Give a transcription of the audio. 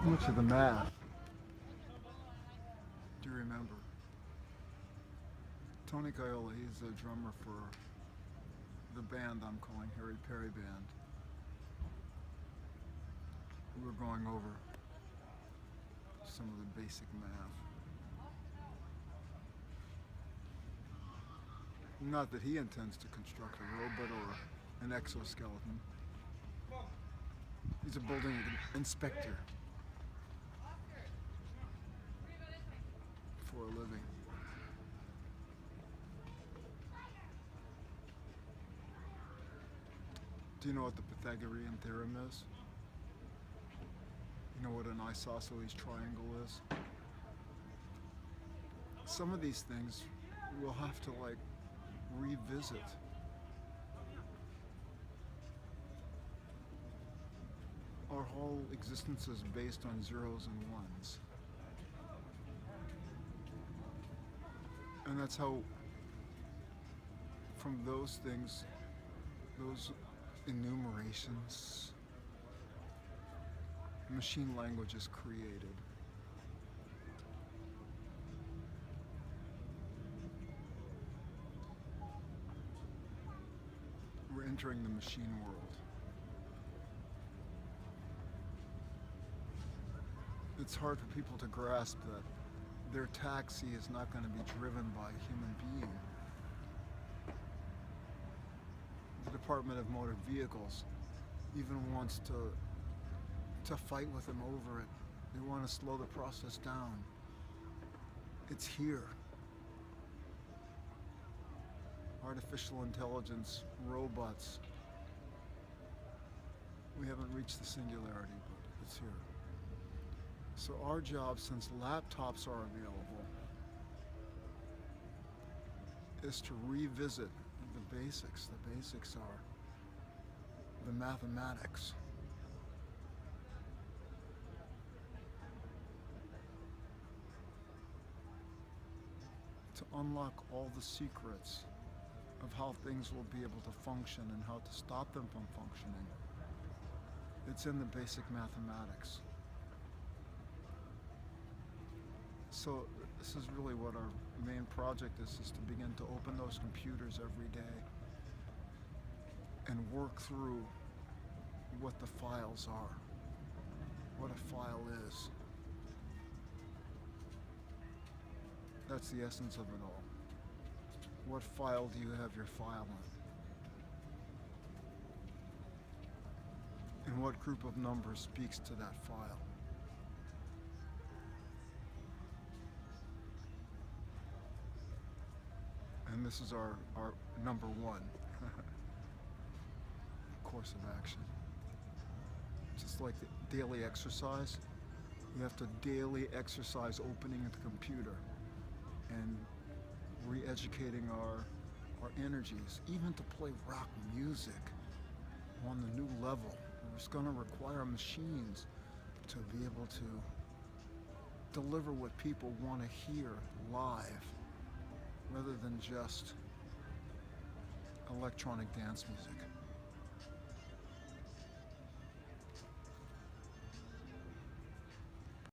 Much of the math. Do you remember? Tony Kayola, he's the drummer for the band I'm calling Harry Perry Band. We were going over some of the basic math. Not that he intends to construct a robot or an exoskeleton. He's a building inspector for a living. Do you know what the Pythagorean theorem is? You know what an isosceles triangle is? Some of these things we'll have to revisit. Our whole existence is based on zeros and ones. And that's how, from those things, those enumerations, machine language is created. We're entering the machine world. It's hard for people to grasp that their taxi is not going to be driven by a human being. The Department of Motor Vehicles even wants to fight with them over it. They want to slow the process down. It's here. Artificial intelligence, robots. We haven't reached the singularity, but it's here. So our job, since laptops are available, is to revisit the basics. The basics are the mathematics. To unlock all the secrets of how things will be able to function and how to stop them from functioning. It's in the basic mathematics. So this is really what our main project is to begin to open those computers every day and work through what the files are, what a file is. That's the essence of it all. What file do you have your file in? And what group of numbers speaks to that file? And this is our number one course of action. Just like the daily exercise, we have to daily exercise opening the computer and re-educating our energies, even to play rock music on the new level. It's going to require machines to be able to deliver what people want to hear live, rather than just electronic dance music.